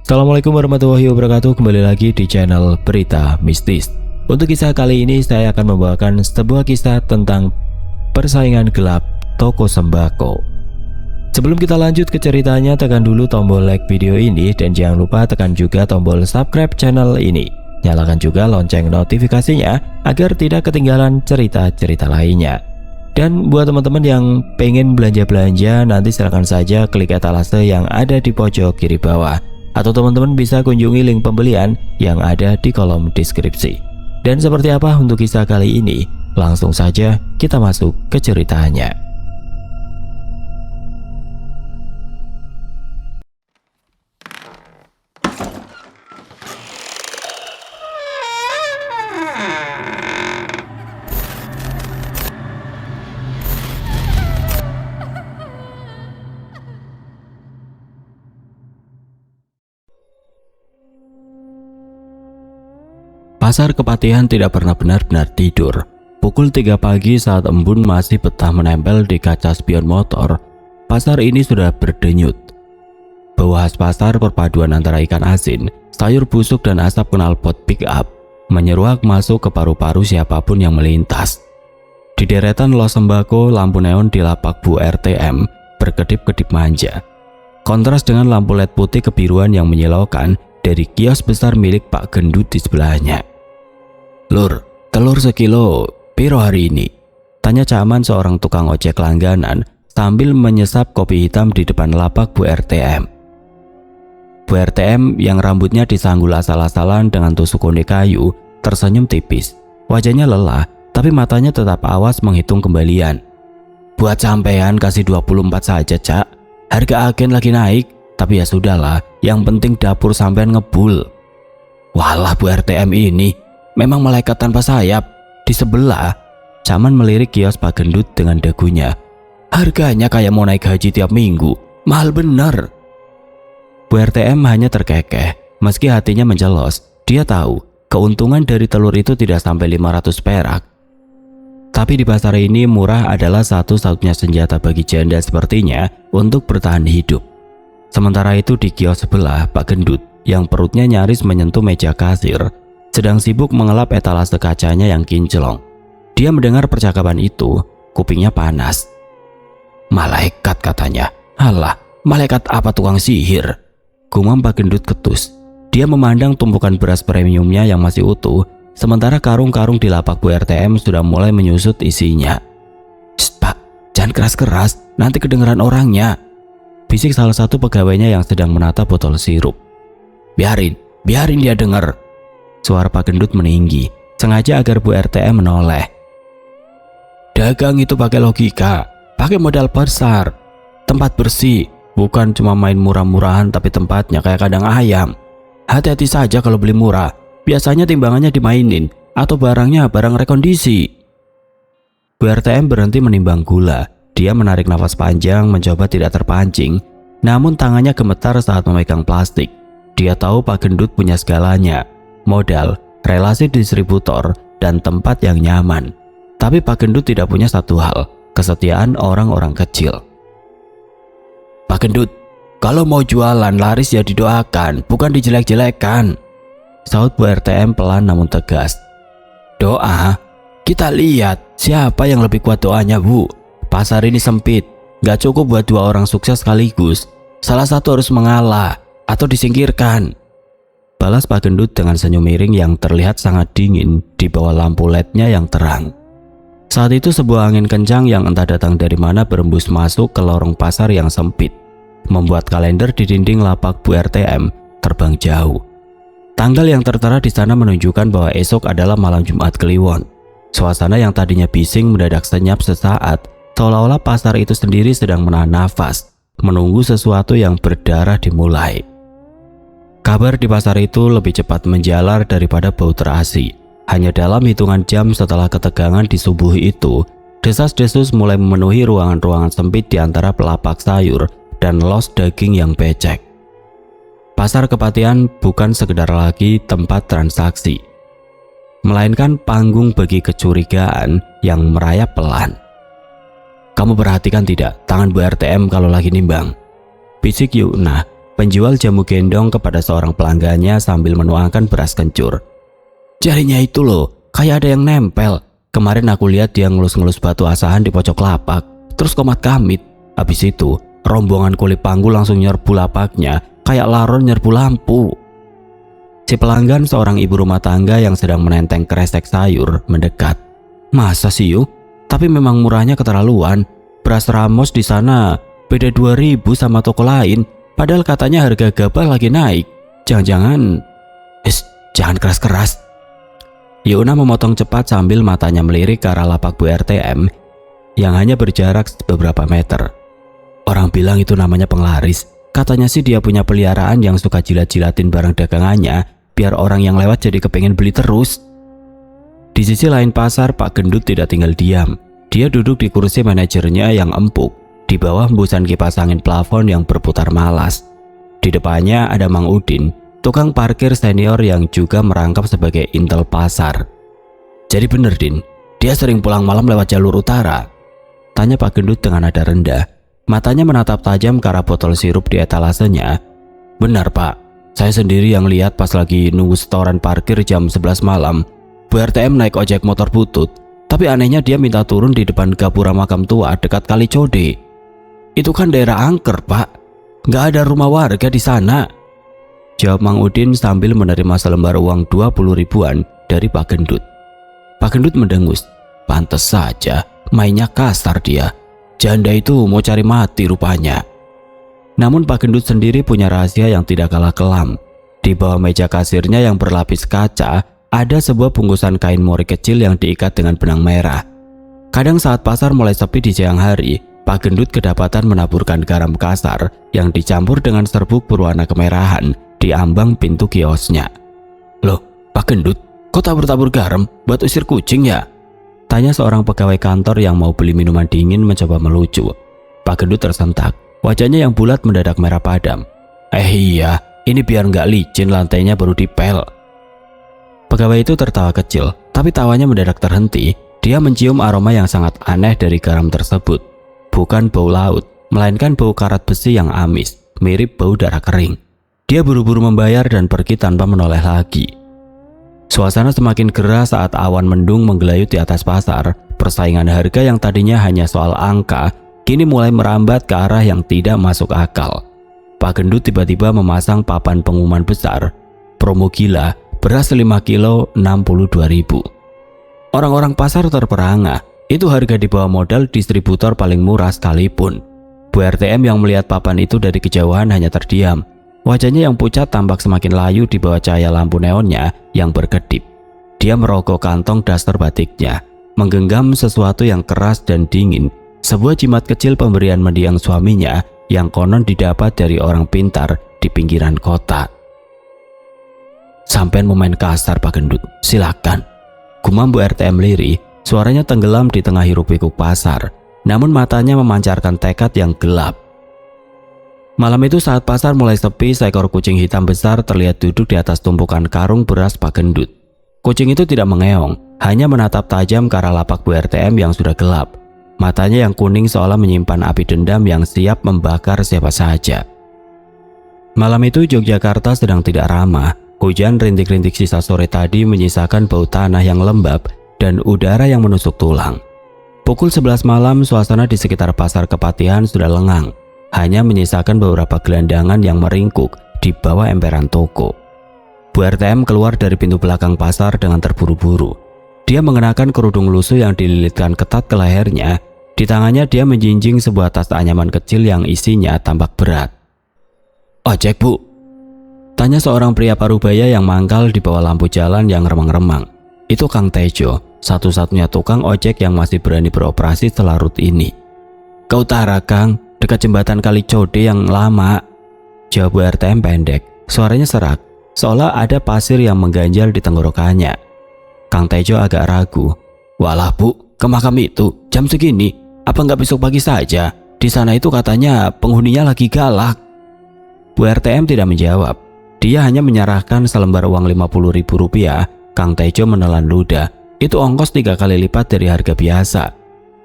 Assalamualaikum warahmatullahi wabarakatuh. Kembali lagi di channel Berita Mistis. Untuk kisah kali ini saya akan membawakan sebuah kisah tentang persaingan gelap toko sembako. Sebelum kita lanjut ke ceritanya, tekan dulu tombol like video ini dan jangan lupa tekan juga tombol subscribe channel ini. Nyalakan juga lonceng notifikasinya agar tidak ketinggalan cerita-cerita lainnya. Dan buat teman-teman yang pengen belanja-belanja, nanti silahkan saja klik etalase yang ada di pojok kiri bawah. Atau teman-teman bisa kunjungi link pembelian yang ada di kolom deskripsi. Dan seperti apa untuk kisah kali ini? Langsung saja kita masuk ke ceritanya. Pasar Kepatihan tidak pernah benar-benar tidur. Pukul 3 pagi saat embun masih betah menempel di kaca spion motor, pasar ini sudah berdenyut. Bau khas pasar perpaduan antara ikan asin, sayur busuk dan asap knalpot pick up menyeruak masuk ke paru-paru siapapun yang melintas. Di deretan los sembako, lampu neon di lapak Bu RTM berkedip-kedip manja. Kontras dengan lampu LED putih kebiruan yang menyilaukan dari kios besar milik Pak Gendut di sebelahnya. "Lur, telur sekilo, piro hari ini?" tanya Caman, seorang tukang ojek langganan sambil menyesap kopi hitam di depan lapak Bu RTM. Bu RTM yang rambutnya disanggul asal-asalan dengan tusuk konde kayu tersenyum tipis. Wajahnya lelah, tapi matanya tetap awas menghitung kembalian. "Buat sampean kasih 24 saja, Cak. Harga agen lagi naik, tapi ya sudahlah, yang penting dapur sampean ngebul." "Walah, Bu RTM ini memang malaikat tanpa sayap." Di sebelah, Caman melirik kios Pak Gendut dengan dagunya. "Harganya kayak mau naik haji tiap minggu, mahal bener." Bu RTM hanya terkekeh, meski hatinya menjelos. Dia tahu keuntungan dari telur itu tidak sampai 500 perak. Tapi di pasar ini murah adalah satu-satunya senjata bagi janda sepertinya untuk bertahan hidup. Sementara itu di kios sebelah, Pak Gendut yang perutnya nyaris menyentuh meja kasir sedang sibuk mengelap etalase kacanya yang kinclong. Dia mendengar percakapan itu, kupingnya panas. "Malaikat," katanya. "Alah, malaikat apa tukang sihir?" Gumam Pak Gendut ketus. Dia memandang tumpukan beras premiumnya yang masih utuh, sementara karung-karung di lapak Bu RTM sudah mulai menyusut isinya. "Shh, Pak, jangan keras-keras, nanti kedengeran orangnya," bisik salah satu pegawainya yang sedang menata botol sirup. Biarin dia dengar." Suara Pak Gendut meninggi, sengaja agar Bu RTM menoleh. "Dagang itu pakai logika, pakai modal besar, tempat bersih, bukan cuma main murah-murahan tapi tempatnya kayak kandang ayam. Hati-hati saja kalau beli murah, biasanya timbangannya dimainin atau barangnya barang rekondisi." Bu RTM berhenti menimbang gula. Dia menarik nafas panjang mencoba tidak terpancing, namun tangannya gemetar saat memegang plastik. Dia tahu Pak Gendut punya segalanya, modal, relasi distributor, dan tempat yang nyaman. Tapi Pak Gendut tidak punya satu hal, kesetiaan orang-orang kecil. "Pak Gendut, kalau mau jualan laris ya didoakan, bukan dijelek-jelekan," saut Bu RTM pelan namun tegas. "Doa? Kita lihat siapa yang lebih kuat doanya, Bu. Pasar ini sempit, gak cukup buat dua orang sukses sekaligus. Salah satu harus mengalah atau disingkirkan," balas Pak Gendut dengan senyum miring yang terlihat sangat dingin di bawah lampu LED-nya yang terang. Saat itu sebuah angin kencang yang entah datang dari mana berembus masuk ke lorong pasar yang sempit, membuat kalender di dinding lapak Bu RTM terbang jauh. Tanggal yang tertera di sana menunjukkan bahwa esok adalah malam Jumat Kliwon. Suasana yang tadinya bising mendadak senyap sesaat, seolah-olah pasar itu sendiri sedang menahan nafas, menunggu sesuatu yang berdarah dimulai. Kabar di pasar itu lebih cepat menjalar daripada bau terasi. Hanya dalam hitungan jam setelah ketegangan di subuh itu, desas-desus mulai memenuhi ruangan-ruangan sempit di antara pelapak sayur dan los daging yang becek. Pasar Kepatihan bukan sekedar lagi tempat transaksi, melainkan panggung bagi kecurigaan yang merayap pelan. "Kamu perhatikan tidak tangan Bu RTM kalau lagi nimbang?" bisik Yuna. Penjual jamu gendong kepada seorang pelanggannya sambil menuangkan beras kencur. Jarinya itu loh, kayak ada yang nempel. Kemarin aku lihat dia ngelus-ngelus batu asahan di pojok lapak, terus komat kamit. Habis itu, rombongan kulit panggul langsung nyerbu lapaknya, kayak laron nyerbu lampu. Si pelanggan, seorang ibu rumah tangga yang sedang menenteng kresek sayur, mendekat. Masa sih yuk? Tapi memang murahnya keterlaluan. Beras Ramos di sana beda 2.000 sama toko lain. Padahal katanya harga gabah lagi naik. Jangan-jangan... jangan keras-keras. Yuna memotong cepat sambil matanya melirik ke arah lapak Bu RTM yang hanya berjarak beberapa meter. Orang bilang itu namanya penglaris. Katanya sih dia punya peliharaan yang suka jilat-jilatin barang dagangannya biar orang yang lewat jadi kepengen beli terus. Di sisi lain pasar, Pak Gendut tidak tinggal diam. Dia duduk di kursi manajernya yang empuk. Di bawah hembusan kipas angin plafon yang berputar malas. Di depannya ada Mang Udin, tukang parkir senior yang juga merangkap sebagai intel pasar. Jadi bener Din, dia sering pulang malam lewat jalur utara? Tanya Pak Gendut dengan nada rendah. Matanya menatap tajam ke arah botol sirup di etalasenya. Benar Pak, saya sendiri yang lihat pas lagi nunggu setoran parkir jam 11 malam. Bu RTM naik ojek motor butut, tapi anehnya dia minta turun di depan gapura makam tua dekat Kali Code. Itu kan daerah angker Pak, nggak ada rumah warga di sana. Jawab Mang Udin sambil menerima selembar uang 20 ribuan dari Pak Gendut. Pak Gendut mendengus. Pantes saja, mainnya kasar dia. Janda itu mau cari mati rupanya. Namun Pak Gendut sendiri punya rahasia yang tidak kalah kelam. Di bawah meja kasirnya yang berlapis kaca, ada sebuah bungkusan kain mori kecil yang diikat dengan benang merah. Kadang saat pasar mulai sepi di siang hari, Pak Gendut kedapatan menaburkan garam kasar yang dicampur dengan serbuk berwarna kemerahan di ambang pintu kiosnya. Loh, Pak Gendut, kok tabur-tabur garam buat usir kucing ya? Tanya seorang pegawai kantor yang mau beli minuman dingin mencoba melucu. Pak Gendut tersentak, wajahnya yang bulat mendadak merah padam. Iya, ini biar nggak licin, lantainya baru dipel. Pegawai itu tertawa kecil, tapi tawanya mendadak terhenti. Dia mencium aroma yang sangat aneh dari garam tersebut. Bukan bau laut, melainkan bau karat besi yang amis, mirip bau darah kering. Dia buru-buru membayar dan pergi tanpa menoleh lagi. Suasana semakin gerah saat awan mendung menggelayut di atas pasar. Persaingan harga yang tadinya hanya soal angka, kini mulai merambat ke arah yang tidak masuk akal. Pak Gendut tiba-tiba memasang papan pengumuman besar. Promo gila, beras 5 kilo 62.000. Orang-orang pasar terperangah. Itu harga di bawah modal distributor paling murah sekalipun. Bu RTM yang melihat papan itu dari kejauhan hanya terdiam. Wajahnya yang pucat tampak semakin layu di bawah cahaya lampu neonnya yang berkedip. Dia merogoh kantong daster batiknya, menggenggam sesuatu yang keras dan dingin. Sebuah jimat kecil pemberian mendiang suaminya yang konon didapat dari orang pintar di pinggiran kota. Sampean mau main kasar Pak Gendut, silakan. Gumam Bu RTM lirih. Suaranya tenggelam di tengah hiruk-pikuk pasar, namun matanya memancarkan tekad yang gelap. Malam itu saat pasar mulai sepi, seekor kucing hitam besar terlihat duduk di atas tumpukan karung beras Pak Gendut. Kucing itu tidak mengeong, hanya menatap tajam ke arah lapak Bu RTM yang sudah gelap. Matanya yang kuning seolah menyimpan api dendam yang siap membakar siapa saja. Malam itu Yogyakarta sedang tidak ramah. Hujan rintik-rintik sisa sore tadi menyisakan bau tanah yang lembab dan udara yang menusuk tulang. Pukul 11 malam, suasana di sekitar pasar Kepatihan sudah lengang, hanya menyisakan beberapa gelandangan yang meringkuk di bawah emperan toko. Bu RTM keluar dari pintu belakang pasar dengan terburu-buru. Dia mengenakan kerudung lusuh yang dililitkan ketat ke lehernya. Di tangannya dia menjinjing sebuah tas anyaman kecil yang isinya tampak berat. Ojek Bu? Tanya seorang pria parubaya yang mangkal di bawah lampu jalan yang remang-remang. Itu Kang Tejo, satu-satunya tukang ojek yang masih berani beroperasi selarut ini. Ke utara Kang, dekat jembatan Kali Code yang lama. Jawab Bu RTM pendek, suaranya serak, seolah ada pasir yang mengganjal di tenggorokannya. Kang Tejo agak ragu. Walah Bu, ke makam itu, jam segini, apa nggak besok pagi saja? Di sana itu katanya penghuninya lagi galak. Bu RTM tidak menjawab. Dia hanya menyerahkan selembar uang Rp50.000. Kang Tejo menelan ludah. Itu ongkos 3 kali lipat dari harga biasa.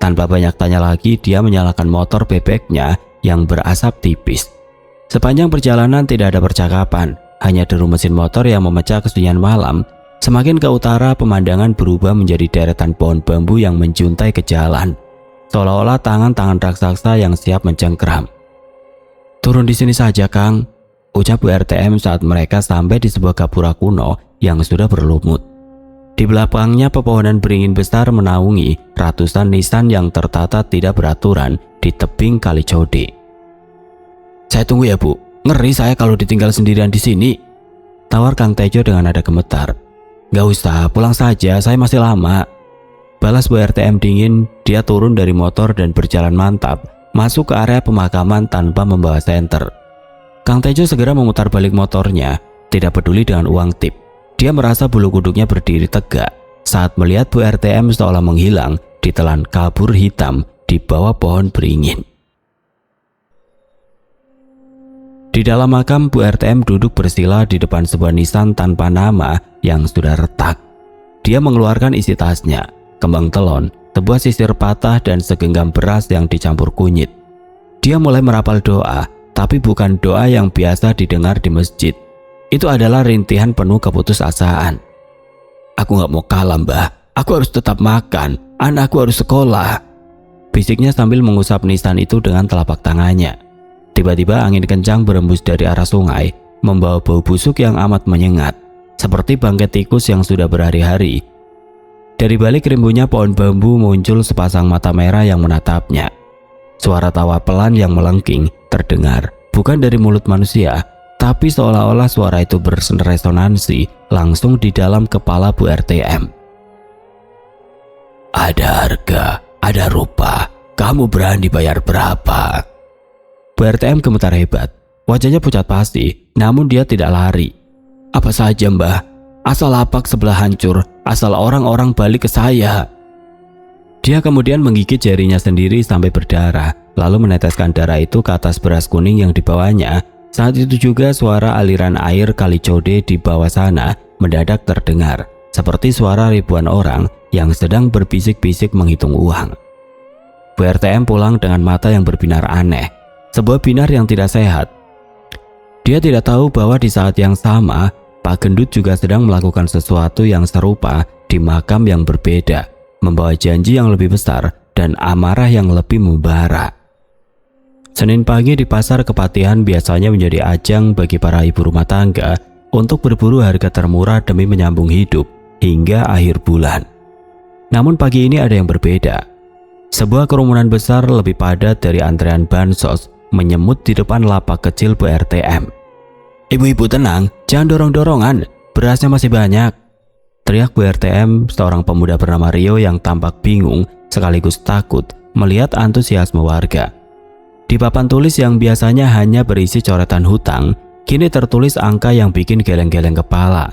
Tanpa banyak tanya lagi, dia menyalakan motor bebeknya yang berasap tipis. Sepanjang perjalanan tidak ada percakapan, hanya deru mesin motor yang memecah kesunyian malam. Semakin ke utara, pemandangan berubah menjadi deretan pohon bambu yang menjuntai ke jalan, seolah-olah tangan-tangan raksasa yang siap mencengkram. "Turun di sini saja, Kang," ucap Bu RTM saat mereka sampai di sebuah gapura kuno yang sudah berlumut. Di belakangnya pepohonan beringin besar menaungi ratusan nisan yang tertata tidak beraturan di tebing Kali Code. "Saya tunggu ya, Bu. Ngeri saya kalau ditinggal sendirian di sini," tawar Kang Tejo dengan nada gemetar. "Gak usah, pulang saja, saya masih lama," balas Bu RTM dingin. Dia turun dari motor dan berjalan mantap masuk ke area pemakaman tanpa membawa senter. Kang Tejo segera memutar balik motornya, tidak peduli dengan uang tip. Dia merasa bulu kuduknya berdiri tegak saat melihat Bu RTM seolah menghilang ditelan kabur hitam di bawah pohon beringin. Di dalam makam, Bu RTM duduk bersila di depan sebuah nisan tanpa nama yang sudah retak. Dia mengeluarkan isi tasnya, kembang telon, sebuah sisir patah dan segenggam beras yang dicampur kunyit. Dia mulai merapal doa, tapi bukan doa yang biasa didengar di masjid. Itu adalah rintihan penuh keputusasaan. "Aku gak mau kalah, Mbah. Aku harus tetap makan. Anakku harus sekolah," bisiknya sambil mengusap nisan itu dengan telapak tangannya. Tiba-tiba angin kencang berembus dari arah sungai, membawa bau busuk yang amat menyengat, seperti bangkai tikus yang sudah berhari-hari. Dari balik rimbunnya pohon bambu muncul sepasang mata merah yang menatapnya. Suara tawa pelan yang melengking terdengar, bukan dari mulut manusia, tapi seolah-olah suara itu berresonansi langsung di dalam kepala Bu RTM. "Ada harga, ada rupa. Kamu berani bayar berapa?" Bu RTM gemetar hebat. Wajahnya pucat pasti, namun dia tidak lari. "Apa saja, Mbah. Asal lapak sebelah hancur, asal orang-orang balik ke saya." Dia kemudian menggigit jarinya sendiri sampai berdarah, lalu meneteskan darah itu ke atas beras kuning yang dibawanya. Saat itu juga suara aliran air Kali Code di bawah sana mendadak terdengar, seperti suara ribuan orang yang sedang berbisik-bisik menghitung uang. Bu RTM pulang dengan mata yang berbinar aneh, sebuah binar yang tidak sehat. Dia tidak tahu bahwa di saat yang sama, Pak Gendut juga sedang melakukan sesuatu yang serupa di makam yang berbeda, membawa janji yang lebih besar dan amarah yang lebih membara. Senin pagi di pasar Kepatihan biasanya menjadi ajang bagi para ibu rumah tangga untuk berburu harga termurah demi menyambung hidup hingga akhir bulan. Namun pagi ini ada yang berbeda. Sebuah kerumunan besar lebih padat dari antrean bansos menyemut di depan lapak kecil Bu RTM. "Ibu-ibu tenang, jangan dorong-dorongan, berasnya masih banyak," teriak Bu RTM, seorang pemuda bernama Rio yang tampak bingung sekaligus takut melihat antusiasme warga. Di papan tulis yang biasanya hanya berisi coretan hutang, kini tertulis angka yang bikin geleng-geleng kepala.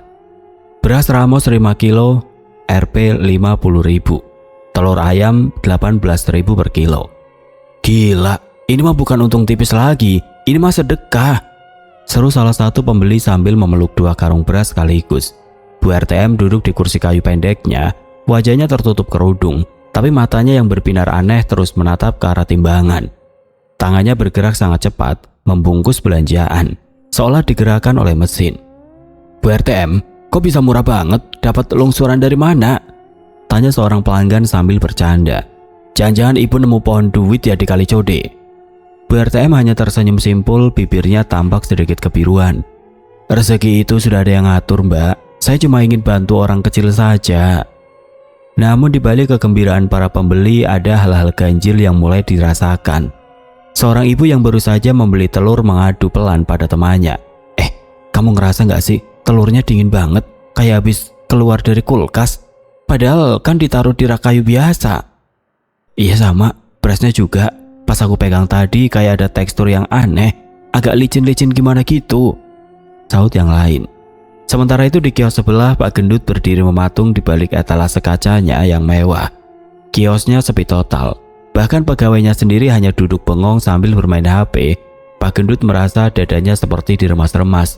Beras Ramos 5 kilo, Rp 50.000. Telur ayam 18.000 per kilo. "Gila, ini mah bukan untung tipis lagi, ini mah sedekah," seru salah satu pembeli sambil memeluk 2 karung beras sekaligus. Bu RTM duduk di kursi kayu pendeknya, wajahnya tertutup kerudung, tapi matanya yang berbinar aneh terus menatap ke arah timbangan. Tangannya bergerak sangat cepat, membungkus belanjaan, seolah digerakkan oleh mesin. "Bu RTM, kok bisa murah banget? Dapat lungsuran dari mana?" tanya seorang pelanggan sambil bercanda. "Jangan-jangan ibu nemu pohon duit ya di Kali Code?" Bu RTM hanya tersenyum simpul, bibirnya tampak sedikit kebiruan. "Rezeki itu sudah ada yang ngatur, Mbak. Saya cuma ingin bantu orang kecil saja." Namun di balik kegembiraan para pembeli ada hal-hal ganjil yang mulai dirasakan. Seorang ibu yang baru saja membeli telur mengadu pelan pada temannya. Kamu ngerasa nggak sih telurnya dingin banget, kayak habis keluar dari kulkas? Padahal kan ditaruh di rak kayu biasa." "Iya sama, berasnya juga. Pas aku pegang tadi kayak ada tekstur yang aneh, agak licin-licin gimana gitu," sahut yang lain. Sementara itu di kios sebelah, Pak Gendut berdiri mematung di balik etalase kacanya yang mewah. Kiosnya sepi total, bahkan pegawainya sendiri hanya duduk bengong sambil bermain HP. Pak Gendut merasa dadanya seperti diremas-remas.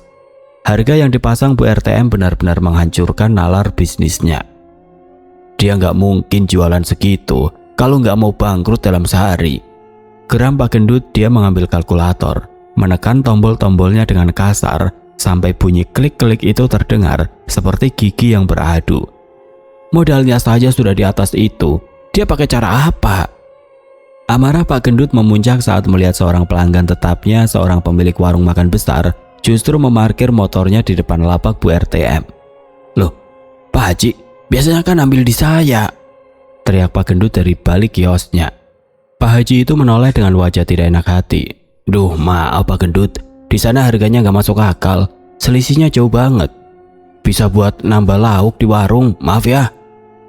Harga yang dipasang Bu RTM benar-benar menghancurkan nalar bisnisnya. Dia nggak mungkin jualan segitu kalau nggak mau bangkrut dalam sehari. Geram Pak Gendut, dia mengambil kalkulator. menekan tombol-tombolnya dengan kasar sampai bunyi klik-klik itu terdengar seperti gigi yang beradu. Modalnya saja sudah di atas itu, dia pakai cara apa? Amarah Pak Gendut memuncak saat melihat seorang pelanggan tetapnya, seorang pemilik warung makan besar, justru memarkir motornya di depan lapak Bu RTM. Loh, Pak Haji, biasanya kan ambil di saya, teriak Pak Gendut dari balik kiosnya. Pak Haji itu menoleh dengan wajah tidak enak hati. Duh, maaf Pak Gendut, di sana harganya nggak masuk akal, selisihnya jauh banget. Bisa buat nambah lauk di warung, maaf ya.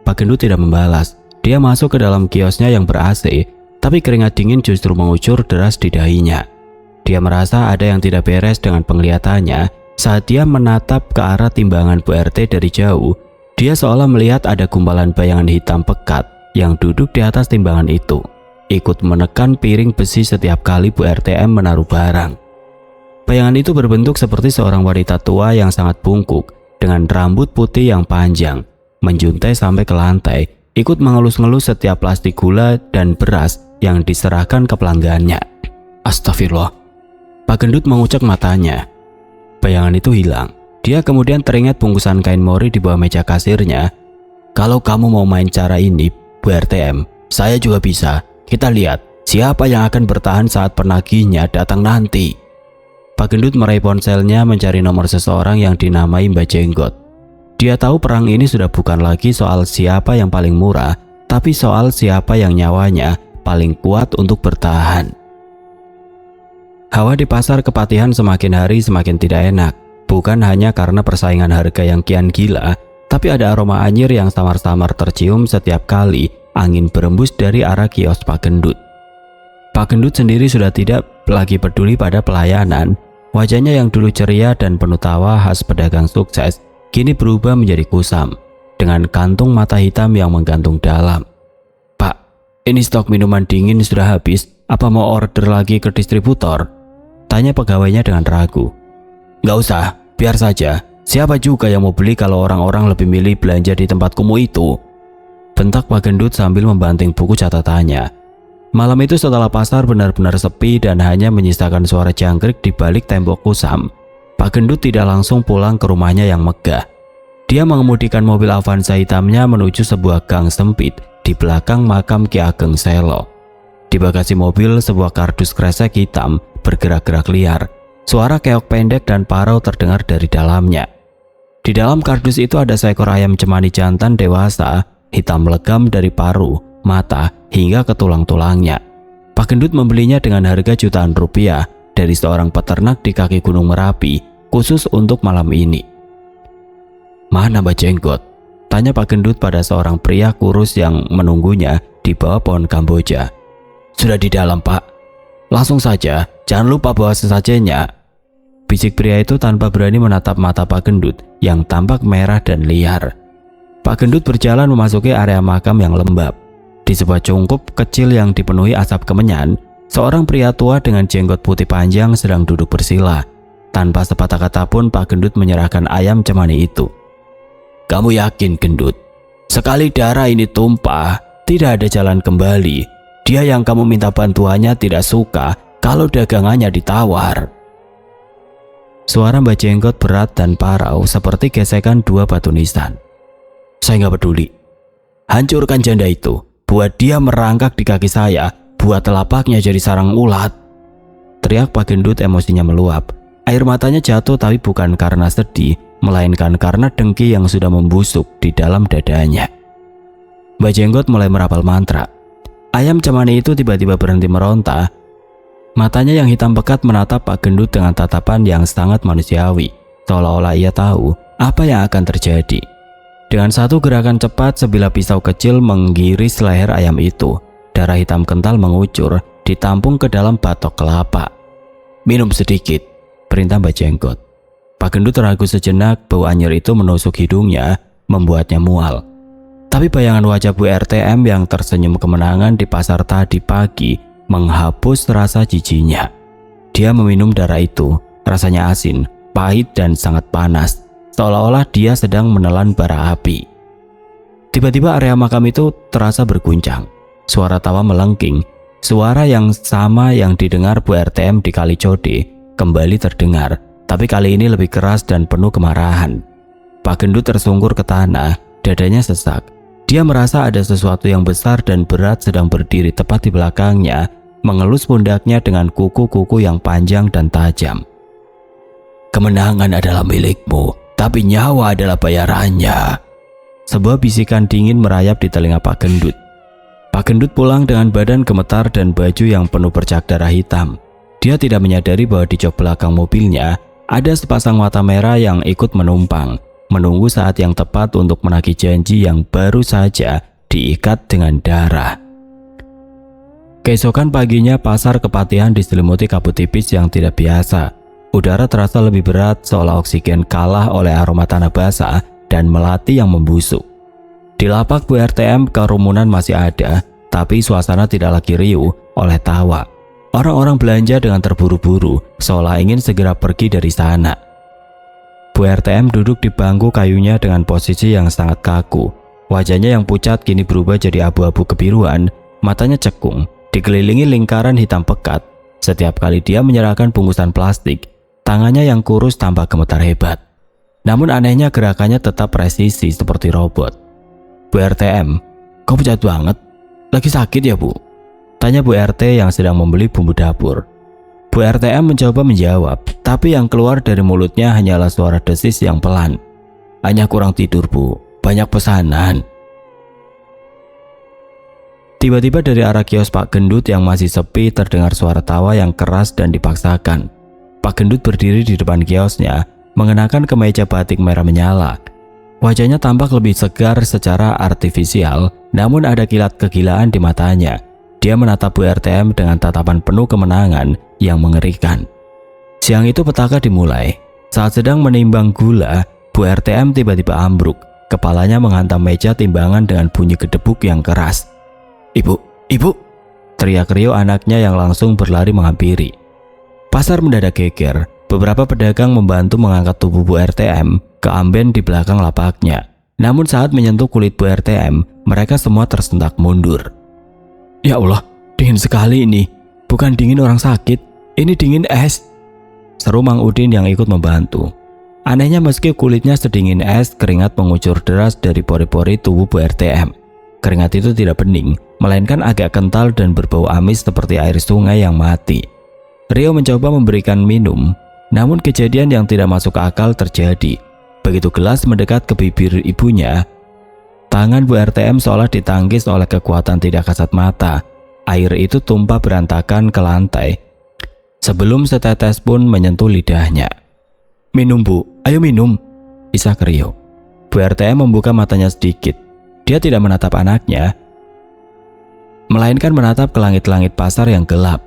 Pak Gendut tidak membalas. Dia masuk ke dalam kiosnya yang ber-AC, tapi keringat dingin justru mengucur deras di dahinya. Dia merasa ada yang tidak beres dengan penglihatannya saat dia menatap ke arah timbangan Bu RT dari jauh. Dia seolah melihat ada gumpalan bayangan hitam pekat yang duduk di atas timbangan itu, ikut menekan piring besi setiap kali Bu RTM menaruh barang. Bayangan itu berbentuk seperti seorang wanita tua yang sangat bungkuk dengan rambut putih yang panjang, menjuntai sampai ke lantai, ikut mengelus-ngelus setiap plastik gula dan beras yang diserahkan ke pelanggannya. Astagfirullah. Pak Gendut mengucek matanya. Bayangan itu hilang. Dia kemudian teringat bungkusan kain mori di bawah meja kasirnya. Kalau kamu mau main cara ini, Bu RTM, saya juga bisa. Kita lihat siapa yang akan bertahan saat penagihnya datang nanti. Pak Gendut meraih ponselnya mencari nomor seseorang yang dinamai Mbak Jenggot. Dia tahu perang ini sudah bukan lagi soal siapa yang paling murah, tapi soal siapa yang nyawanya paling kuat untuk bertahan. Hawa di pasar Kepatihan semakin hari semakin tidak enak, bukan hanya karena persaingan harga yang kian gila, tapi ada aroma anyir yang samar-samar tercium setiap kali angin berembus dari arah kios Pak Gendut. Pak Gendut sendiri sudah tidak lagi peduli pada pelayanan. Wajahnya yang dulu ceria dan penuh tawa khas pedagang sukses kini berubah menjadi kusam dengan kantung mata hitam yang menggantung dalam. Pak, ini stok minuman dingin sudah habis, apa mau order lagi ke distributor? Tanya pegawainya dengan ragu. Nggak usah, biar saja. Siapa juga yang mau beli kalau orang-orang lebih milih belanja di tempat kumuh itu? Bentak Pak Gendut sambil membanting buku catatannya. Malam itu setelah pasar benar-benar sepi dan hanya menyisakan suara jangkrik di balik tembok kusam, Pak Gendut tidak langsung pulang ke rumahnya yang megah. Dia mengemudikan mobil Avanza hitamnya menuju sebuah gang sempit di belakang makam Ki Ageng Selo. Di bagasi mobil sebuah kardus kresek hitam bergerak-gerak liar. Suara keok pendek dan parau terdengar dari dalamnya. Di dalam kardus itu ada seekor ayam cemani jantan dewasa, hitam legam dari paru, mata, hingga ke tulang-tulangnya. Pak Gendut membelinya dengan harga jutaan rupiah dari seorang peternak di kaki Gunung Merapi, khusus untuk malam ini. Mana Mbak Jenggot? Tanya Pak Gendut pada seorang pria kurus yang menunggunya di bawah pohon Kamboja. Sudah di dalam Pak. Langsung saja, jangan lupa bawa sesajennya. Bisik pria itu tanpa berani menatap mata Pak Gendut yang tampak merah dan liar. Pak Gendut berjalan memasuki area makam yang lembab. Di sebuah cungkup kecil yang dipenuhi asap kemenyan, seorang pria tua dengan jenggot putih panjang sedang duduk bersila. Tanpa sepatah kata pun Pak Gendut menyerahkan ayam cemani itu. Kamu yakin Gendut? Sekali darah ini tumpah, tidak ada jalan kembali. Dia yang kamu minta bantuannya tidak suka kalau dagangannya ditawar. Suara Mbak Jenggot berat dan parau seperti gesekan dua batu nisan. Saya nggak peduli. Hancurkan janda itu. Buat dia merangkak di kaki saya, buat telapaknya jadi sarang ulat. Teriak Pak Gendut emosinya meluap. Air matanya jatuh tapi bukan karena sedih, melainkan karena dengki yang sudah membusuk di dalam dadanya. Mbak Jenggot mulai merapal mantra. Ayam cemani itu tiba-tiba berhenti meronta. Matanya yang hitam pekat menatap Pak Gendut dengan tatapan yang sangat manusiawi, seolah-olah ia tahu apa yang akan terjadi. Dengan satu gerakan cepat, sebilah pisau kecil menggiris leher ayam itu. Darah hitam kental mengucur, ditampung ke dalam batok kelapa. Minum sedikit, perintah Mbak Jenggot. Pak Gendut ragu sejenak, bau anyir itu menusuk hidungnya, membuatnya mual. Tapi bayangan wajah Bu RTM yang tersenyum kemenangan di pasar tadi pagi menghapus rasa jijinya. Dia meminum darah itu, rasanya asin, pahit dan sangat panas. Seolah-olah dia sedang menelan bara api. Tiba-tiba area makam itu terasa berguncang. Suara tawa melengking, suara yang sama yang didengar Bu RTM di Kalicode kembali terdengar, tapi kali ini lebih keras dan penuh kemarahan. Pak Gendut tersungkur ke tanah, dadanya sesak. Dia merasa ada sesuatu yang besar dan berat sedang berdiri tepat di belakangnya, mengelus pundaknya dengan kuku-kuku yang panjang dan tajam. "Kemenangan adalah milikmu, tapi nyawa adalah bayarannya." Sebuah bisikan dingin merayap di telinga Pak Gendut. Pak Gendut pulang dengan badan gemetar dan baju yang penuh bercak darah hitam. Dia tidak menyadari bahwa di jok belakang mobilnya ada sepasang mata merah yang ikut menumpang, menunggu saat yang tepat untuk menagih janji yang baru saja diikat dengan darah. Keesokan paginya pasar Kepatihan diselimuti kabut tipis yang tidak biasa. Udara terasa lebih berat seolah oksigen kalah oleh aroma tanah basah dan melati yang membusuk. Di lapak Bu RTM kerumunan masih ada, tapi suasana tidak lagi riuh oleh tawa. Orang-orang belanja dengan terburu-buru, seolah ingin segera pergi dari sana. Bu RTM duduk di bangku kayunya dengan posisi yang sangat kaku. Wajahnya yang pucat kini berubah jadi abu-abu kebiruan, matanya cekung, dikelilingi lingkaran hitam pekat. Setiap kali dia menyerahkan bungkusan plastik, tangannya yang kurus tampak gemetar hebat. Namun anehnya gerakannya tetap presisi seperti robot. "Bu RTM, kau pucat banget. Lagi sakit ya, Bu?" tanya Bu RT yang sedang membeli bumbu dapur. Bu RTM mencoba menjawab, tapi yang keluar dari mulutnya hanyalah suara desis yang pelan. "Hanya kurang tidur, Bu. Banyak pesanan." Tiba-tiba dari arah kios Pak Gendut yang masih sepi terdengar suara tawa yang keras dan dipaksakan. Pak Gendut berdiri di depan kiosnya, mengenakan kemeja batik merah menyala. Wajahnya tampak lebih segar secara artifisial, namun ada kilat kegilaan di matanya. Dia menatap Bu RTM dengan tatapan penuh kemenangan yang mengerikan. Siang itu petaka dimulai. Saat sedang menimbang gula, Bu RTM tiba-tiba ambruk. Kepalanya menghantam meja timbangan dengan bunyi gedebuk yang keras. "Ibu, ibu!" teriak Rio anaknya yang langsung berlari menghampiri. Pasar mendadak geger. Beberapa pedagang membantu mengangkat tubuh Bu RTM ke amben di belakang lapaknya. Namun saat menyentuh kulit Bu RTM, mereka semua tersentak mundur. "Ya Allah, dingin sekali ini. Bukan dingin orang sakit, ini dingin es," seru Mang Udin yang ikut membantu. Anehnya meski kulitnya sedingin es, keringat mengucur deras dari pori-pori tubuh Bu RTM. Keringat itu tidak bening, melainkan agak kental dan berbau amis seperti air sungai yang mati. Rio mencoba memberikan minum, namun kejadian yang tidak masuk akal terjadi. Begitu gelas mendekat ke bibir ibunya, tangan Bu RTM seolah ditangkis oleh kekuatan tidak kasat mata. Air itu tumpah berantakan ke lantai sebelum setetes pun menyentuh lidahnya. "Minum, Bu, ayo minum," isak Rio. Bu RTM membuka matanya sedikit. Dia tidak menatap anaknya, melainkan menatap ke langit-langit pasar yang gelap.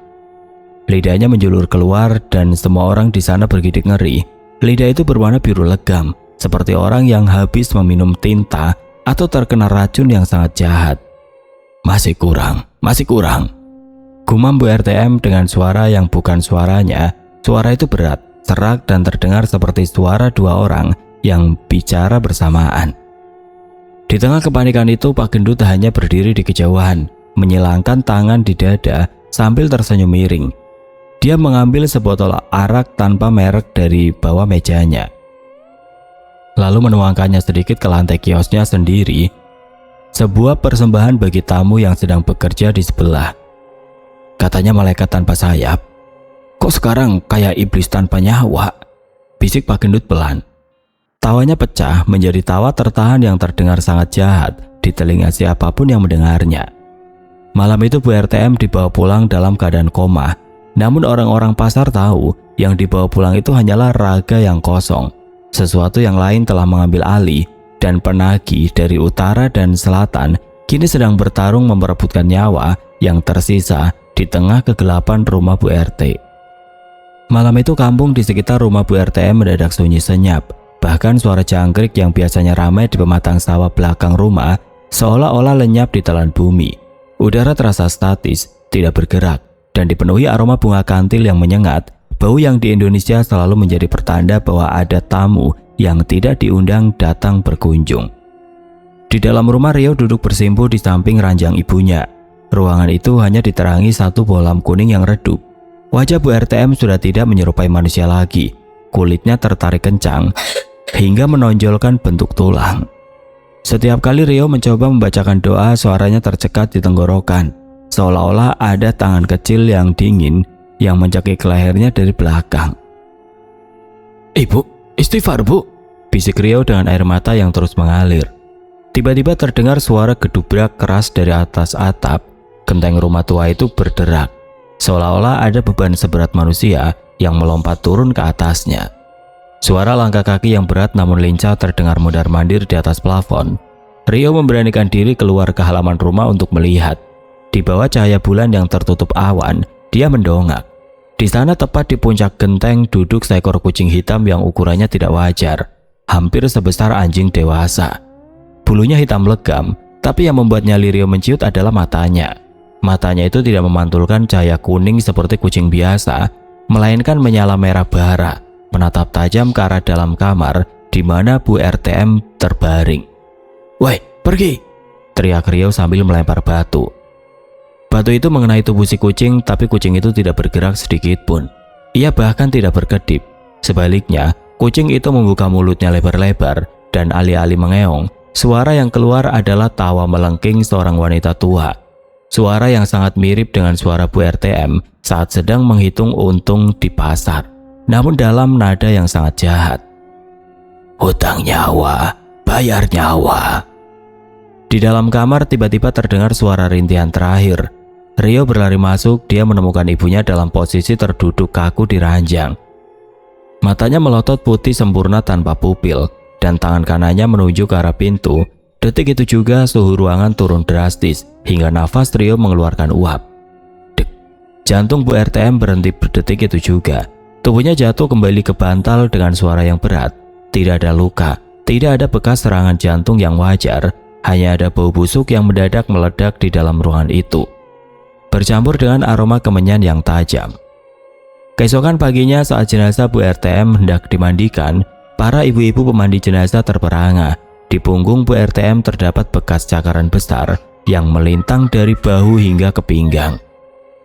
Lidahnya menjulur keluar dan semua orang di sana bergidik ngeri. Lidah itu berwarna biru legam, seperti orang yang habis meminum tinta atau terkena racun yang sangat jahat. Masih kurang," gumam Bu RTM dengan suara yang bukan suaranya. Suara itu berat, serak dan terdengar seperti suara dua orang yang bicara bersamaan. Di tengah kepanikan itu, Pak Gendut hanya berdiri di kejauhan, menyilangkan tangan di dada sambil tersenyum miring. Dia mengambil sebotol arak tanpa merek dari bawah mejanya, lalu menuangkannya sedikit ke lantai kiosnya sendiri. Sebuah persembahan bagi tamu yang sedang bekerja di sebelah. "Katanya malaikat tanpa sayap. Kok sekarang kayak iblis tanpa nyawa?" bisik Pak Gendut pelan. Tawanya pecah menjadi tawa tertahan yang terdengar sangat jahat di telinga siapapun yang mendengarnya. Malam itu Bu RTM dibawa pulang dalam keadaan koma. Namun orang-orang pasar tahu yang dibawa pulang itu hanyalah raga yang kosong. Sesuatu yang lain telah mengambil alih, dan penagih dari utara dan selatan kini sedang bertarung memperebutkan nyawa yang tersisa di tengah kegelapan rumah Bu RT. Malam itu kampung di sekitar rumah Bu RTM mendadak sunyi senyap. Bahkan suara jangkrik yang biasanya ramai di pematang sawah belakang rumah seolah-olah lenyap di telan bumi. Udara terasa statis, tidak bergerak, dan dipenuhi aroma bunga kantil yang menyengat. Bau yang di Indonesia selalu menjadi pertanda bahwa ada tamu yang tidak diundang datang berkunjung. Di dalam rumah, Rio duduk bersimpuh di samping ranjang ibunya. Ruangan itu hanya diterangi satu bohlam kuning yang redup. Wajah Bu RTM sudah tidak menyerupai manusia lagi. Kulitnya tertarik kencang hingga menonjolkan bentuk tulang. Setiap kali Rio mencoba membacakan doa, suaranya tercekat di tenggorokan, seolah-olah ada tangan kecil yang dingin yang mencekik lehernya dari belakang. "Ibu, istighfar Bu," bisik Rio dengan air mata yang terus mengalir. Tiba-tiba terdengar suara gedubrak keras dari atas atap. Genteng rumah tua itu berderak, seolah-olah ada beban seberat manusia yang melompat turun ke atasnya. Suara langkah kaki yang berat namun lincah terdengar mondar-mandir di atas plafon. Rio memberanikan diri keluar ke halaman rumah untuk melihat. Di bawah cahaya bulan yang tertutup awan, dia mendongak. Di sana tepat di puncak genteng duduk seekor kucing hitam yang ukurannya tidak wajar, hampir sebesar anjing dewasa. Bulunya hitam legam, tapi yang membuat nyali Rio menciut adalah matanya. Matanya itu tidak memantulkan cahaya kuning seperti kucing biasa, melainkan menyala merah bara, menatap tajam ke arah dalam kamar di mana Bu RTM terbaring. "Woi, pergi!" teriak Rio sambil melempar batu. Batu itu mengenai tubuh si kucing, tapi kucing itu tidak bergerak sedikit pun. Ia bahkan tidak berkedip. Sebaliknya, kucing itu membuka mulutnya lebar-lebar dan alih-alih mengeong, suara yang keluar adalah tawa melengking seorang wanita tua. Suara yang sangat mirip dengan suara Bu RTM saat sedang menghitung untung di pasar, namun dalam nada yang sangat jahat. "Hutang nyawa, bayar nyawa." Di dalam kamar tiba-tiba terdengar suara rintihan terakhir. Rio berlari masuk, dia menemukan ibunya dalam posisi terduduk kaku di ranjang. Matanya melotot putih sempurna tanpa pupil, dan tangan kanannya menuju ke arah pintu. Detik itu juga suhu ruangan turun drastis, hingga nafas Rio mengeluarkan uap. Dek, jantung Bu RTM berhenti berdetik itu juga. Tubuhnya jatuh kembali ke bantal dengan suara yang berat. Tidak ada luka, tidak ada bekas serangan jantung yang wajar, hanya ada bau busuk yang mendadak meledak di dalam ruangan itu, bercampur dengan aroma kemenyan yang tajam. Keesokan paginya saat jenazah Bu RTM hendak dimandikan, para ibu-ibu pemandi jenazah terperangah. Di punggung Bu RTM terdapat bekas cakaran besar yang melintang dari bahu hingga ke pinggang.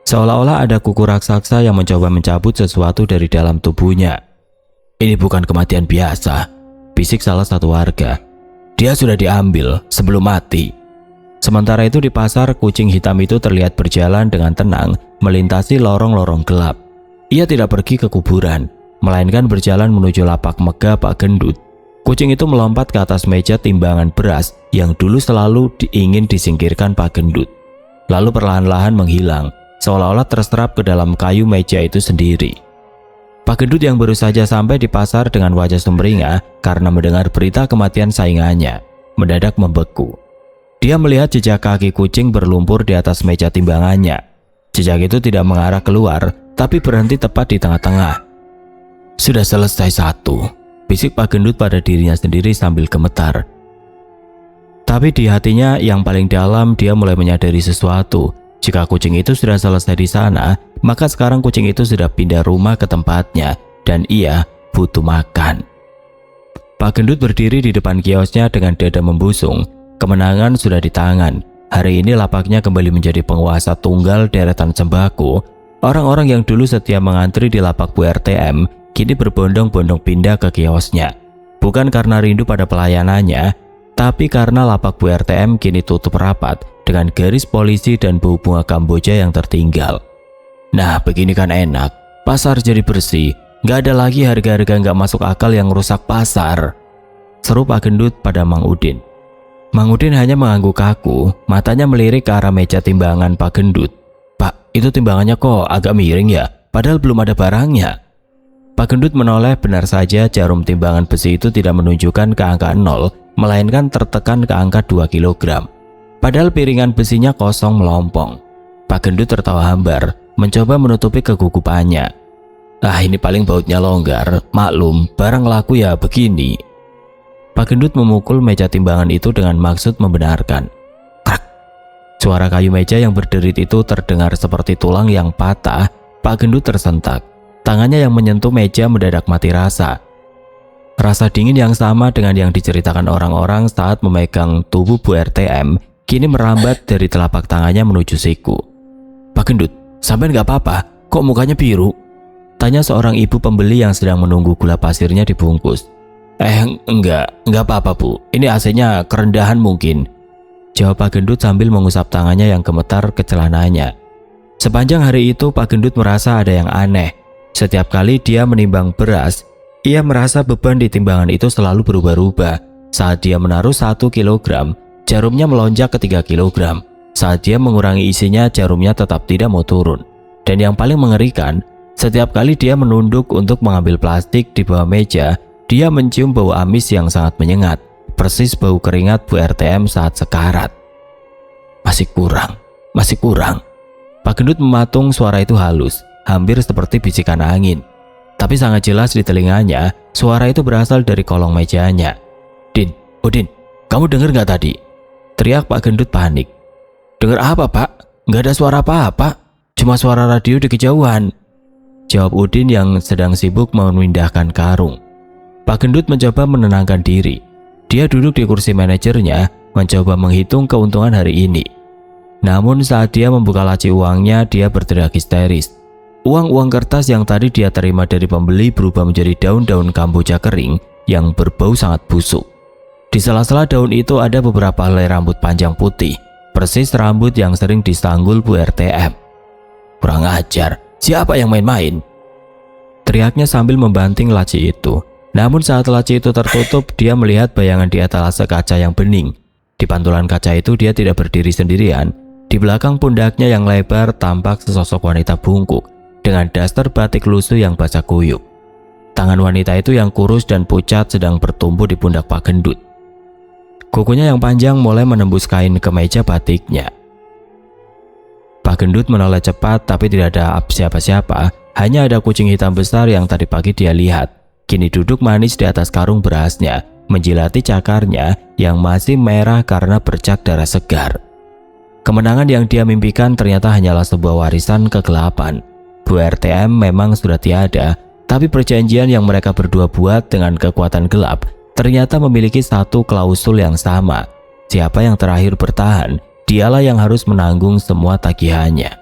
Seolah-olah ada kuku raksasa yang mencoba mencabut sesuatu dari dalam tubuhnya. "Ini bukan kematian biasa," bisik salah satu warga. "Dia sudah diambil sebelum mati." Sementara itu di pasar, kucing hitam itu terlihat berjalan dengan tenang melintasi lorong-lorong gelap. Ia tidak pergi ke kuburan, melainkan berjalan menuju lapak megah Pak Gendut. Kucing itu melompat ke atas meja timbangan beras yang dulu selalu ingin disingkirkan Pak Gendut, lalu perlahan-lahan menghilang, seolah-olah terserap ke dalam kayu meja itu sendiri. Pak Gendut yang baru saja sampai di pasar dengan wajah sumringah karena mendengar berita kematian saingannya, mendadak membeku. Dia melihat jejak kaki kucing berlumpur di atas meja timbangannya. Jejak itu tidak mengarah keluar, tapi berhenti tepat di tengah-tengah. "Sudah selesai satu," bisik Pak Gendut pada dirinya sendiri sambil gemetar. Tapi di hatinya yang paling dalam dia mulai menyadari sesuatu. Jika kucing itu sudah selesai di sana, maka sekarang kucing itu sudah pindah rumah ke tempatnya dan ia butuh makan. Pak Gendut berdiri di depan kiosnya dengan dada membusung. Kemenangan sudah di tangan. Hari ini lapaknya kembali menjadi penguasa tunggal deretan sembako. Orang-orang yang dulu setia mengantri di lapak Bu RTM kini berbondong-bondong pindah ke kiosnya. Bukan karena rindu pada pelayanannya, tapi karena lapak Bu RTM kini tutup rapat dengan garis polisi dan bau bunga Kamboja yang tertinggal. "Nah, begini kan enak. Pasar jadi bersih. Gak ada lagi harga-harga gak masuk akal yang rusak pasar," seru Pak Gendut pada Mang Udin. Mang Udin hanya mengangguk kaku, matanya melirik ke arah meja timbangan Pak Gendut. "Pak, itu timbangannya kok agak miring ya, padahal belum ada barangnya." Pak Gendut menoleh, benar saja jarum timbangan besi itu tidak menunjukkan ke angka 0, melainkan tertekan ke angka 2 kg. Padahal piringan besinya kosong melompong. Pak Gendut tertawa hambar, mencoba menutupi kegugupannya. "Ah, ini paling bautnya longgar, maklum, barang laku ya begini." Pak Gendut memukul meja timbangan itu dengan maksud membenarkan. Krak! Suara kayu meja yang berderit itu terdengar seperti tulang yang patah. Pak Gendut tersentak. Tangannya yang menyentuh meja mendadak mati rasa. Rasa dingin yang sama dengan yang diceritakan orang-orang saat memegang tubuh Bu RTM kini merambat dari telapak tangannya menuju siku. "Pak Gendut, sampean gak apa-apa? kok mukanya biru?" tanya seorang ibu pembeli yang sedang menunggu gula pasirnya dibungkus. Enggak apa-apa Bu, ini AC-nya kerendahan mungkin," jawab Pak Gendut sambil mengusap tangannya yang gemetar ke celananya. Sepanjang hari itu Pak Gendut merasa ada yang aneh. Setiap kali dia menimbang beras, ia merasa beban di timbangan itu selalu berubah-ubah. Saat dia menaruh 1 kilogram, jarumnya melonjak ke 3 kilogram. Saat dia mengurangi isinya, jarumnya tetap tidak mau turun. Dan yang paling mengerikan, setiap kali dia menunduk untuk mengambil plastik di bawah meja, dia mencium bau amis yang sangat menyengat, persis bau keringat Bu RTM saat sekarat. Masih kurang. Pak Gendut mematung suara itu halus, hampir seperti bisikan angin. Tapi sangat jelas di telinganya, suara itu berasal dari kolong mejanya. Din, kamu dengar nggak tadi?" teriak Pak Gendut panik. "Dengar apa Pak? Nggak ada suara apa-apa, cuma suara radio di kejauhan," jawab Udin yang sedang sibuk memindahkan karung. Pak Gendut mencoba menenangkan diri. Dia duduk di kursi manajernya, mencoba menghitung keuntungan hari ini. Namun saat dia membuka laci uangnya, dia berteriak histeris. Uang-uang kertas yang tadi dia terima dari pembeli berubah menjadi daun-daun kamboja kering yang berbau sangat busuk. Di sela-sela daun itu ada beberapa helai rambut panjang putih, persis rambut yang sering disanggul Bu RTM. "Kurang ajar, siapa yang main-main?" teriaknya sambil membanting laci itu. Namun saat laci itu tertutup, dia melihat bayangan di etalase kaca yang bening. Di pantulan kaca itu dia tidak berdiri sendirian. Di belakang pundaknya yang lebar tampak sesosok wanita bungkuk dengan daster batik lusuh yang basah kuyup. Tangan wanita itu yang kurus dan pucat sedang bertumpu di pundak Pak Gendut. Kukunya yang panjang mulai menembus kain kemeja batiknya. Pak Gendut menoleh cepat, tapi tidak ada siapa-siapa. Hanya ada kucing hitam besar yang tadi pagi dia lihat. Kini duduk manis di atas karung berasnya, menjilati cakarnya yang masih merah karena bercak darah segar. Kemenangan yang dia mimpikan ternyata hanyalah sebuah warisan kegelapan. Bu RTM memang sudah tiada, tapi perjanjian yang mereka berdua buat dengan kekuatan gelap ternyata memiliki satu klausul yang sama. Siapa yang terakhir bertahan, dialah yang harus menanggung semua tagihannya.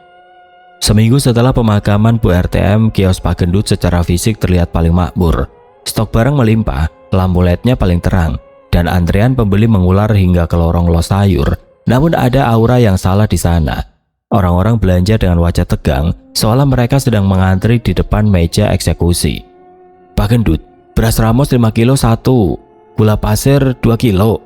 Seminggu setelah pemakaman Bu RTM, kios Pak Gendut secara fisik terlihat paling makmur. Stok barang melimpah, lampu LED-nya paling terang, dan antrean pembeli mengular hingga ke lorong los sayur. Namun ada aura yang salah di sana. Orang-orang belanja dengan wajah tegang, seolah mereka sedang mengantri di depan meja eksekusi. "Pak Gendut, beras Ramos 5 kilo 1, gula pasir 2 kilo,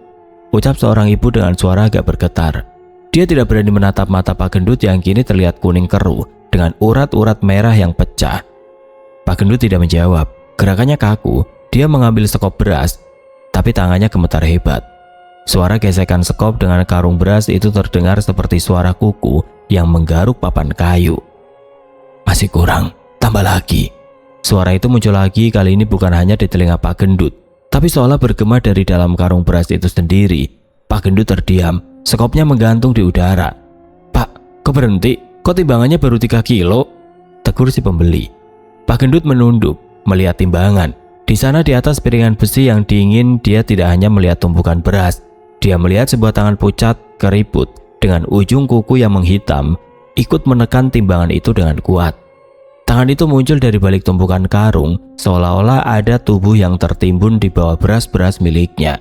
ucap seorang ibu dengan suara agak bergetar. Dia tidak berani menatap mata Pak Gendut yang kini terlihat kuning keruh dengan urat-urat merah yang pecah. Pak Gendut tidak menjawab. Gerakannya kaku. Dia mengambil sekop beras, tapi tangannya gemetar hebat. Suara gesekan sekop dengan karung beras itu terdengar seperti suara kuku yang menggaruk papan kayu. "Masih kurang, tambah lagi." Suara itu muncul lagi, kali ini bukan hanya di telinga Pak Gendut, tapi seolah bergema dari dalam karung beras itu sendiri. Pak Gendut terdiam, sekopnya menggantung di udara. "Pak, kok berhenti? Kok timbangannya baru 3 kilo?" tegur si pembeli. Pak Gendut menunduk, melihat timbangan. Di sana di atas piringan besi yang dingin, dia tidak hanya melihat tumpukan beras. Dia melihat sebuah tangan pucat, keriput, dengan ujung kuku yang menghitam, ikut menekan timbangan itu dengan kuat. Tangan itu muncul dari balik tumpukan karung, seolah-olah ada tubuh yang tertimbun di bawah beras-beras miliknya.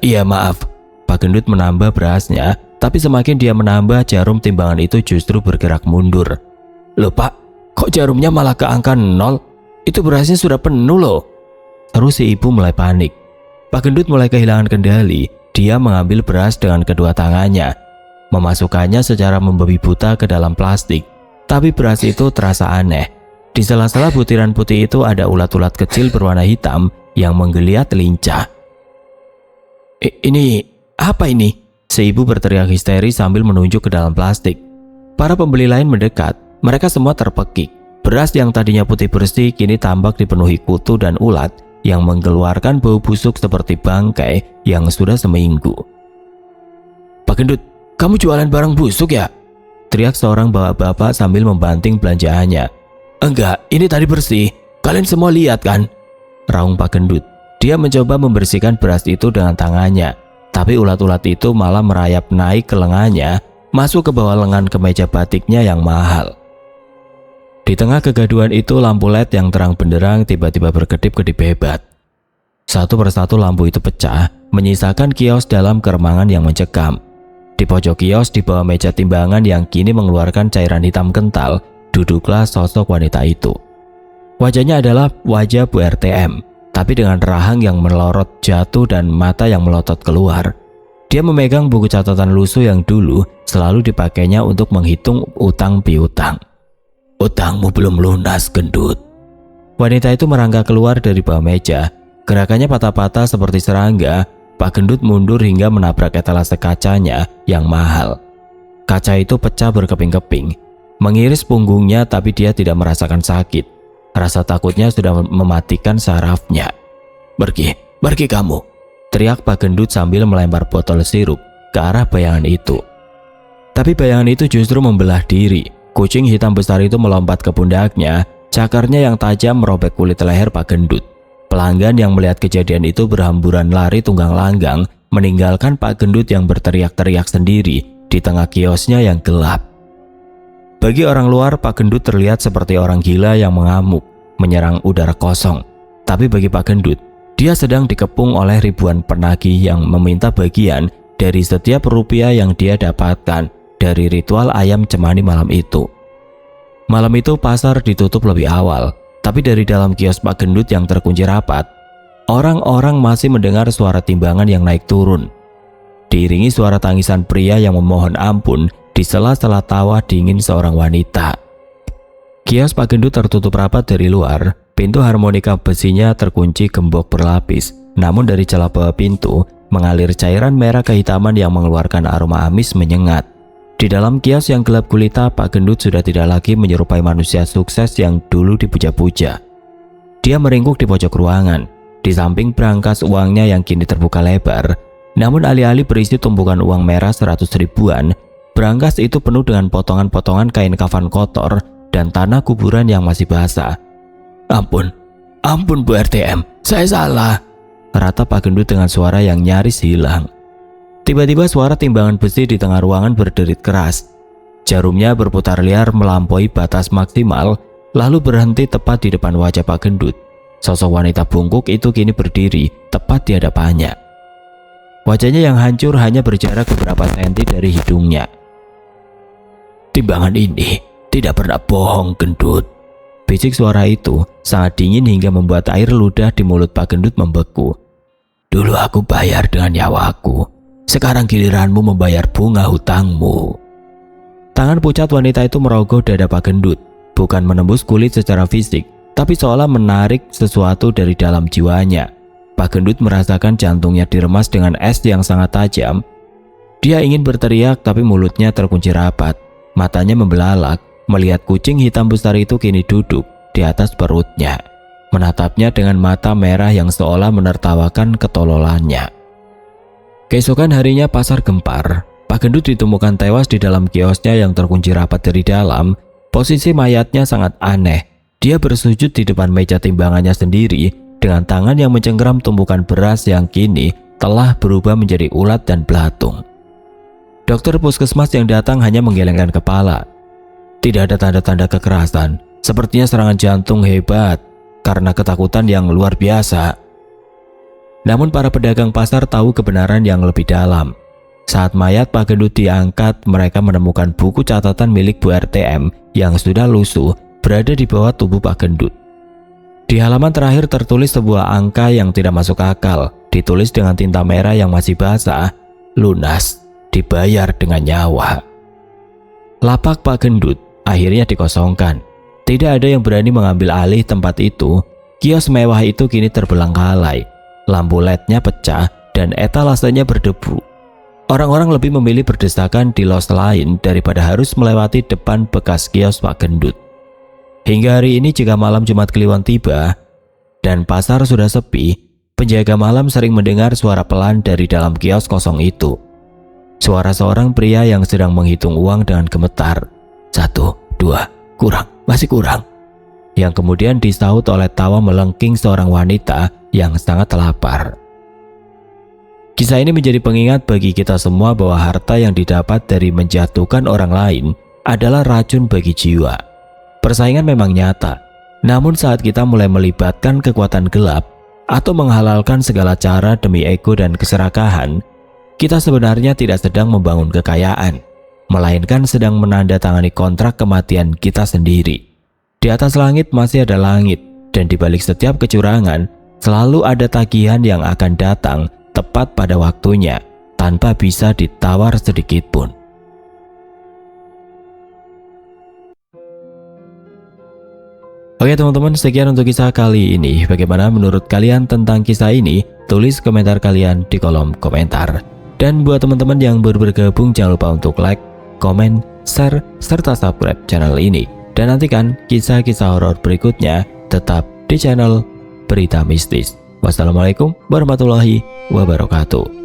Iya maaf." Pak Gendut menambah berasnya, tapi semakin dia menambah, jarum timbangan itu justru bergerak mundur. "Loh Pak, kok jarumnya malah ke angka 0? Itu berasnya sudah penuh loh." Terus si ibu mulai panik. Pak Gendut mulai kehilangan kendali. Dia mengambil beras dengan kedua tangannya, memasukkannya secara membabi buta ke dalam plastik. Tapi beras itu terasa aneh. Di sela-sela butiran putih itu ada ulat-ulat kecil berwarna hitam yang menggeliat lincah. Ini apa ini?" Si ibu berteriak histeris sambil menunjuk ke dalam plastik. Para pembeli lain mendekat. Mereka semua terpekik. Beras yang tadinya putih bersih kini tampak dipenuhi kutu dan ulat yang mengeluarkan bau busuk seperti bangkai yang sudah seminggu. "Pak Gendut, kamu jualan barang busuk ya?" teriak seorang bapak-bapak sambil membanting belanjaannya. "Enggak, ini tadi bersih. Kalian semua lihat kan?" raung Pak Gendut. Dia mencoba membersihkan beras itu dengan tangannya, tapi ulat-ulat itu malah merayap naik ke lengannya, masuk ke bawah lengan kemeja batiknya yang mahal. Di tengah kegaduhan itu, lampu LED yang terang benderang tiba-tiba berkedip-kedip hebat. Satu persatu lampu itu pecah, menyisakan kios dalam keremangan yang mencekam. Di pojok kios di bawah meja timbangan yang kini mengeluarkan cairan hitam kental, duduklah sosok wanita itu. Wajahnya adalah wajah Bu RTM, tapi dengan rahang yang melorot jatuh dan mata yang melotot keluar. Dia memegang buku catatan lusuh yang dulu selalu dipakainya untuk menghitung utang piutang. "Utangmu belum lunas, gendut." Wanita itu merangkak keluar dari bawah meja. Gerakannya patah-patah seperti serangga. Pak Gendut mundur hingga menabrak etalase kacanya yang mahal. Kaca itu pecah berkeping-keping, mengiris punggungnya, tapi dia tidak merasakan sakit. Rasa takutnya sudah mematikan sarafnya. Pergi kamu!" teriak Pak Gendut sambil melempar botol sirup ke arah bayangan itu. Tapi bayangan itu justru membelah diri. Kucing hitam besar itu melompat ke pundaknya, cakarnya yang tajam merobek kulit leher Pak Gendut. Pelanggan yang melihat kejadian itu berhamburan lari tunggang langgang, meninggalkan Pak Gendut yang berteriak-teriak sendiri di tengah kiosnya yang gelap. Bagi orang luar, Pak Gendut terlihat seperti orang gila yang mengamuk, menyerang udara kosong. Tapi bagi Pak Gendut, dia sedang dikepung oleh ribuan penagih yang meminta bagian dari setiap rupiah yang dia dapatkan dari ritual ayam cemani malam itu. Malam itu pasar ditutup lebih awal, tapi dari dalam kios Pak Gendut yang terkunci rapat, orang-orang masih mendengar suara timbangan yang naik turun. Diiringi suara tangisan pria yang memohon ampun di sela-sela tawa dingin seorang wanita. Kios Pak Gendut tertutup rapat dari luar, pintu harmonika besinya terkunci gembok berlapis, namun dari celah bawah pintu mengalir cairan merah kehitaman yang mengeluarkan aroma amis menyengat. Di dalam kios yang gelap gulita, Pak Gendut sudah tidak lagi menyerupai manusia sukses yang dulu dipuja-puja. Dia meringkuk di pojok ruangan, di samping berangkas uangnya yang kini terbuka lebar. Namun alih-alih berisi tumpukan uang merah 100 ribuan, berangkas itu penuh dengan potongan-potongan kain kafan kotor dan tanah kuburan yang masih basah. Ampun Bu RTM, saya salah," rata Pak Gendut dengan suara yang nyaris hilang. Tiba-tiba suara timbangan besi di tengah ruangan berderit keras. Jarumnya berputar liar melampaui batas maksimal, lalu berhenti tepat di depan wajah Pak Gendut. Sosok wanita bungkuk itu kini berdiri tepat di hadapannya. Wajahnya yang hancur hanya berjarak beberapa senti dari hidungnya. "Timbangan ini tidak pernah bohong, Gendut," bisik suara itu sangat dingin hingga membuat air ludah di mulut Pak Gendut membeku. "Dulu aku bayar dengan nyawaku. Sekarang giliranmu membayar bunga hutangmu." Tangan pucat wanita itu merogoh dada Pak Gendut, bukan menembus kulit secara fisik, tapi seolah menarik sesuatu dari dalam jiwanya. Pak Gendut merasakan jantungnya diremas dengan es yang sangat tajam. Dia ingin berteriak, tapi mulutnya terkunci rapat. Matanya membelalak melihat kucing hitam besar itu kini duduk di atas perutnya, menatapnya dengan mata merah yang seolah menertawakan ketololannya. Keesokan harinya pasar gempar. Pak Gendut ditemukan tewas di dalam kiosnya yang terkunci rapat dari dalam. Posisi mayatnya sangat aneh. Dia bersujud di depan meja timbangannya sendiri dengan tangan yang mencengkeram tumpukan beras yang kini telah berubah menjadi ulat dan belatung. Dokter puskesmas yang datang hanya menggelengkan kepala. Tidak ada tanda-tanda kekerasan. Sepertinya serangan jantung hebat karena ketakutan yang luar biasa. Namun para pedagang pasar tahu kebenaran yang lebih dalam. Saat mayat Pak Gendut diangkat, mereka menemukan buku catatan milik Bu RTM yang sudah lusuh berada di bawah tubuh Pak Gendut. Di halaman terakhir tertulis sebuah angka yang tidak masuk akal, ditulis dengan tinta merah yang masih basah, "Lunas, dibayar dengan nyawa." Lapak Pak Gendut akhirnya dikosongkan. Tidak ada yang berani mengambil alih tempat itu. Kios mewah itu kini terbelangkalai. Lampu LED-nya pecah dan etalasenya berdebu. Orang-orang lebih memilih berdesakan di los lain daripada harus melewati depan bekas kios Pak Gendut. Hingga hari ini jika malam Jumat Kliwon tiba dan pasar sudah sepi, penjaga malam sering mendengar suara pelan dari dalam kios kosong itu. Suara seorang pria yang sedang menghitung uang dengan gemetar. 1, 2, kurang, masih kurang. Yang kemudian disaut oleh tawa melengking seorang wanita yang sangat lapar. Kisah ini menjadi pengingat bagi kita semua bahwa harta yang didapat dari menjatuhkan orang lain adalah racun bagi jiwa. Persaingan memang nyata, namun saat kita mulai melibatkan kekuatan gelap atau menghalalkan segala cara demi ego dan keserakahan, kita sebenarnya tidak sedang membangun kekayaan, melainkan sedang menandatangani kontrak kematian kita sendiri. Di atas langit masih ada langit, dan di balik setiap kecurangan selalu ada tagihan yang akan datang tepat pada waktunya, tanpa bisa ditawar sedikit pun. Oke teman-teman, sekian untuk kisah kali ini. Bagaimana menurut kalian tentang kisah ini? Tulis komentar kalian di kolom komentar. Dan buat teman-teman yang baru bergabung, jangan lupa untuk like, komen, share, serta subscribe channel ini. Dan nantikan kisah-kisah horor berikutnya tetap di channel Berita Mistis. Wassalamualaikum warahmatullahi wabarakatuh.